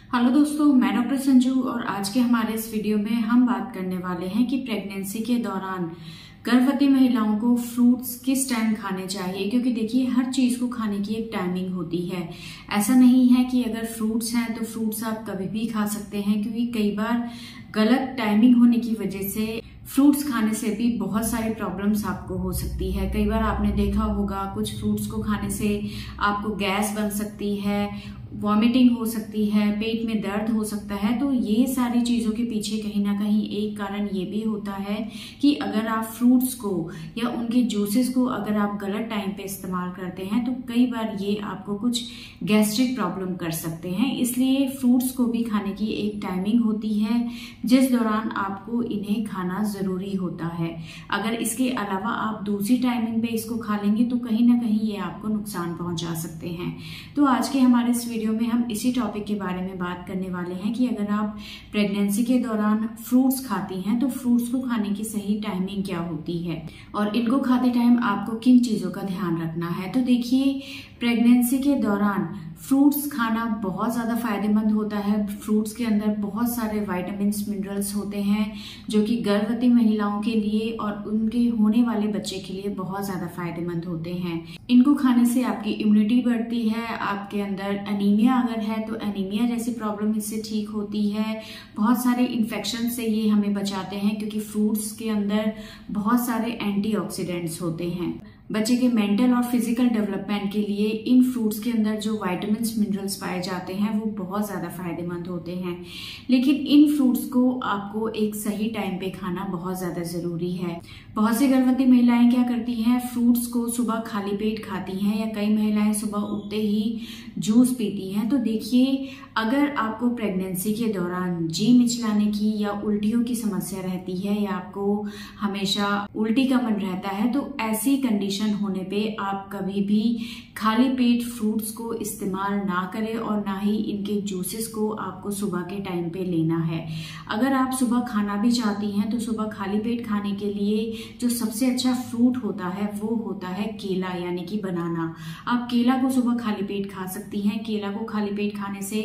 Hello दोस्तों, मैं doctor Sanju और आज के हमारे इस वीडियो में हम बात करने वाले हैं कि प्रेगनेंसी के दौरान गर्भवती महिलाओं को फ्रूट्स किस टाइम खाने चाहिए। क्योंकि देखिए, हर चीज को खाने की एक टाइमिंग होती है। ऐसा नहीं है कि अगर फ्रूट्स हैं तो फ्रूट्स आप कभी भी खा सकते हैं, क्योंकि कई बार गलत टाइमिंग होने की वजह से फ्रूट्स खाने से भी बहुत सारी प्रॉब्लम्स आपको हो सकती है। कई बार आपने देखा होगा कुछ फ्रूट्स को खाने से आपको गैस बन सकती है, वॉमिटिंग हो सकती है, पेट में दर्द हो सकता है। तो ये सारी चीजों के पीछे कहीं ना कहीं एक कारण ये भी होता है कि अगर आप फ्रूट्स को या उनके जूसेस को अगर आप गलत टाइम पे इस्तेमाल करते हैं तो कई बार ये आपको कुछ गैस्ट्रिक प्रॉब्लम कर सकते हैं। इसलिए फ्रूट्स को भी खाने की एक टाइमिंग होती है जिस दौरान आपको इन्हें खाना जरूरी होता है। अगर इसके अलावा आप दूसरी टाइमिंग पे इसको खा लेंगे तो कहीं ना कहीं ये आपको नुकसान पहुंचा सकते हैं। तो आज के हमारे इस वीडियो में हम इसी टॉपिक के बारे में बात करने वाले हैं कि अगर आप प्रेगनेंसी के दौरान फ्रूट्स खाती हैं तो फ्रूट्स को खाने की सही टाइमिंग क्या होती है और इनको खाते टाइम आपको किन चीजों का ध्यान रखना है। तो देखिए, प्रेगनेंसी के दौरान फ्रूट्स खाना बहुत ज़्यादा फायदेमंद होता है। फ्रूट्स के अंदर बहुत सारे विटामिन्स, मिनरल्स होते हैं जो कि गर्भवती महिलाओं के लिए और उनके होने वाले बच्चे के लिए बहुत ज़्यादा फायदेमंद होते हैं। इनको खाने से आपकी इम्यूनिटी बढ़ती है, आपके अंदर एनीमिया अगर है तो एनीमिया जैसी प्रॉब्लम इससे ठीक होती है। बहुत सारे इन्फेक्शन से ये हमें बचाते हैं क्योंकि फ्रूट्स के अंदर बहुत सारे एंटीऑक्सीडेंट्स होते हैं। बच्चे के मेंटल और फिजिकल डेवलपमेंट के लिए इन फ्रूट्स के अंदर जो विटामिन्स, मिनरल्स पाए जाते हैं वो बहुत ज़्यादा फायदेमंद होते हैं। लेकिन इन फ्रूट्स को आपको एक सही टाइम पे खाना बहुत ज़्यादा ज़रूरी है। बहुत सी गर्भवती महिलाएं क्या करती हैं, फ्रूट्स को सुबह खाली पेट खाती हैं या कई महिलाएं सुबह उठते ही जूस पीती हैं। तो देखिए, अगर आपको प्रेगनेंसी के दौरान जी मिचलाने की या उल्टियों की समस्या रहती है या आपको हमेशा उल्टी का मन रहता है तो ऐसी कंडीशन होने पे आप कभी भी खाली पेट फ्रूट्स को इस्तेमाल ना करें और ना ही इनके जूसेस को आपको सुबह के टाइम पे लेना है। अगर आप सुबह खाना भी चाहती हैं तो सुबह खाली पेट खाने के लिए जो सबसे अच्छा फ्रूट होता है वो होता है केला, यानी कि बनाना। आप केला को सुबह खाली पेट खा सकती हैं। केला को खाली पेट खाने से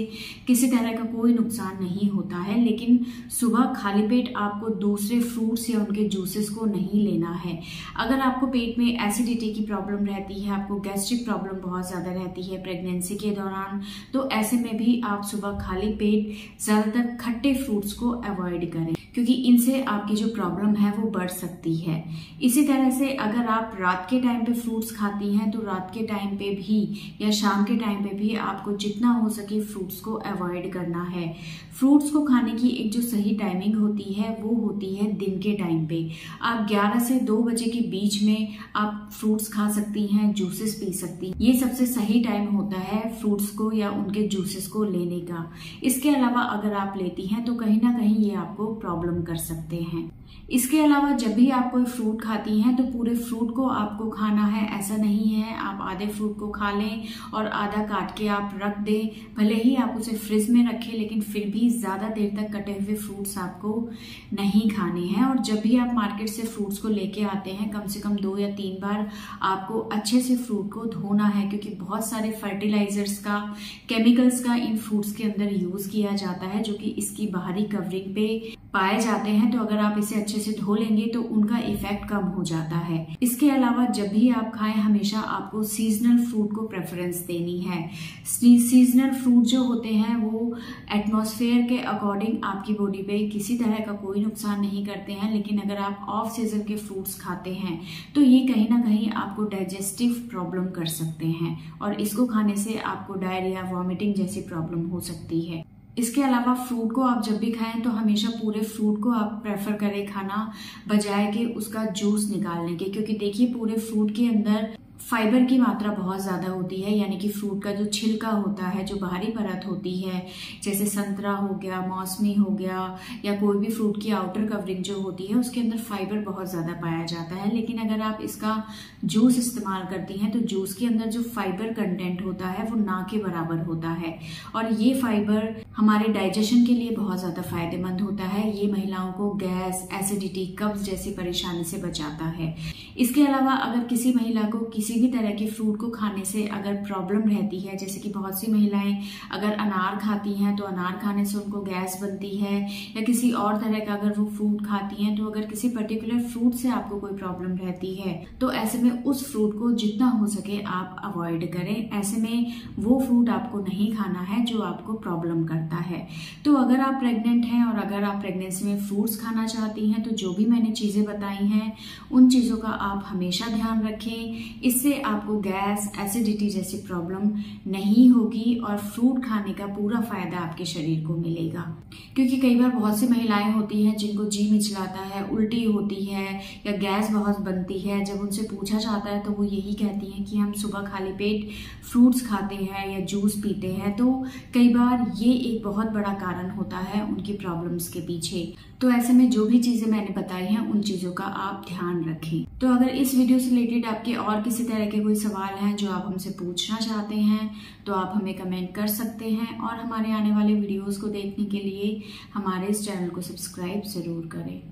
किसी तरह का कोई नुकसान नहीं होता है, लेकिन सुबह खाली पेट आपको दूसरे फ्रूट्स या उनके जूसेस को नहीं लेना है। अगर आपको पेट में एसिडिटी की प्रॉब्लम रहती है, आपको गैस्ट्रिक प्रॉब्लम बहुत ज्यादा रहती है प्रेगनेंसी के दौरान, तो ऐसे में भी आप सुबह खाली पेट ज्यादातर खट्टे फ्रूट्स को अवॉइड करें क्योंकि इनसे आपकी जो प्रॉब्लम है वो बढ़ सकती है। इसी तरह से अगर आप रात के टाइम पे फ्रूट्स खाती हैं तो रात के टाइम पे भी या शाम के टाइम पे भी आपको जितना हो सके फ्रूट्स को अवॉइड करना है। फ्रूट्स को खाने की एक जो सही टाइमिंग होती है वो होती है दिन के टाइम पे। आप 11 से 2 बजे के बीच में आप फ्रूट्स खा सकती हैं, जूसेस पी सकती हैं। ये सबसे सही टाइम होता है फ्रूट्स को या उनके जूसेस को लेने का। इसके अलावा अगर आप लेती हैं तो कहीं ना कहीं ये आपको प्रॉब्लम कर सकते हैं। इसके अलावा जब भी आप कोई फ्रूट खाती हैं तो पूरे फ्रूट को आपको खाना है ऐसा नहीं है। आप आधे फ्रूट को खा लें और आधा काट के आप रख दें। भले ही आप उसे फ्रिज में रखें लेकिन फिर भी ज्यादा देर तक कटे हुए फ्रूट्स आपको नहीं खाने हैं। और जब भी आप मार्केट से फ्रूट्स को लेके आते हैं कम से कम 2 या 3 बार आपको अच्छे से फ्रूट को धोना है, क्योंकि बहुत सारे फर्टिलाइजर्स का, केमिकल्स का इन फ्रूट्स के अंदर यूज किया जाता है जो कि इसकी बाहरी कवरिंग पे पाए जाते हैं। तो अगर आप इसे अच्छे से धो लेंगे तो उनका इफेक्ट कम हो जाता है। इसके अलावा जब भी आप खाएं हमेशा आपको सीजनल फ्रूट को प्रेफरेंस देनी है। सीजनल फ्रूट जो होते हैं वो एटमॉस्फेयर के अकॉर्डिंग आपकी बॉडी पे किसी तरह का कोई नुकसान नहीं करते हैं, लेकिन अगर आप ऑफ सीजन के फ्रूट्स खाते हैं तो ये कहीं ना कहीं आपको डाइजेस्टिव प्रॉब्लम कर सकते हैं और इसको खाने से आपको डायरिया, वॉमिटिंग जैसी प्रॉब्लम हो सकती है। इसके अलावा फ्रूट को आप जब भी खाएं तो हमेशा पूरे फ्रूट को आप प्रेफर करें खाना बजाय कि उसका जूस निकालने के, क्योंकि देखिए पूरे फ्रूट के अंदर फाइबर की मात्रा बहुत ज़्यादा होती है। यानी कि फ्रूट का जो छिलका होता है, जो बाहरी परत होती है, जैसे संतरा हो गया, मौसमी हो गया या कोई भी फ्रूट की आउटर कवरिंग जो होती है उसके अंदर फाइबर बहुत ज़्यादा पाया जाता है। लेकिन अगर आप इसका जूस इस्तेमाल करती हैं तो जूस के अंदर जो फाइबर कंटेंट होता है वो ना के बराबर होता है और ये फाइबर हमारे डाइजेशन के लिए बहुत ज़्यादा फायदेमंद होता है। ये महिलाओं को गैस, एसिडिटी, कब्ज जैसी परेशानी से बचाता है। इसके अलावा अगर किसी महिला को किसी किसी भी तरह के फ्रूट को खाने से अगर प्रॉब्लम रहती है, जैसे कि बहुत सी महिलाएं अगर अनार खाती हैं तो अनार खाने से उनको गैस बनती है, या किसी और तरह का अगर वो फ्रूट खाती हैं, तो अगर किसी पर्टिकुलर फ्रूट से आपको कोई प्रॉब्लम रहती है तो ऐसे में उस फ्रूट को जितना हो सके आप अवॉइड करें। ऐसे में वो फ्रूट आपको नहीं खाना है जो आपको प्रॉब्लम करता है। तो अगर आप प्रेग्नेंट हैं और अगर आप प्रेगनेंसी में फ्रूट्स खाना चाहती हैं तो जो भी मैंने चीज़ें बताई हैं उन चीज़ों का आप हमेशा ध्यान रखें। इससे आपको गैस, एसिडिटी जैसी प्रॉब्लम नहीं होगी और फ्रूट खाने का पूरा फायदा आपके शरीर को मिलेगा। क्योंकि कई बार बहुत सी महिलाएं होती हैं जिनको जी मिचलाता है, उल्टी होती है या गैस बहुत बनती है। जब उनसे पूछा जाता है तो वो यही कहती हैं कि हम सुबह खाली पेट फ्रूट्स खाते हैं या जूस पीते हैं। तो कई बार ये एक बहुत बड़ा कारण होता है उनकी प्रॉब्लम्स के पीछे। तो ऐसे में जो भी चीजें मैंने बताई हैं उन चीजों का आप ध्यान रखें। तो अगर इस वीडियो से रिलेटेड आपके और किसी तरह के कोई सवाल हैं जो आप हमसे पूछना चाहते हैं तो आप हमें कमेंट कर सकते हैं, और हमारे आने वाले वीडियोस को देखने के लिए हमारे इस चैनल को सब्सक्राइब जरूर करें।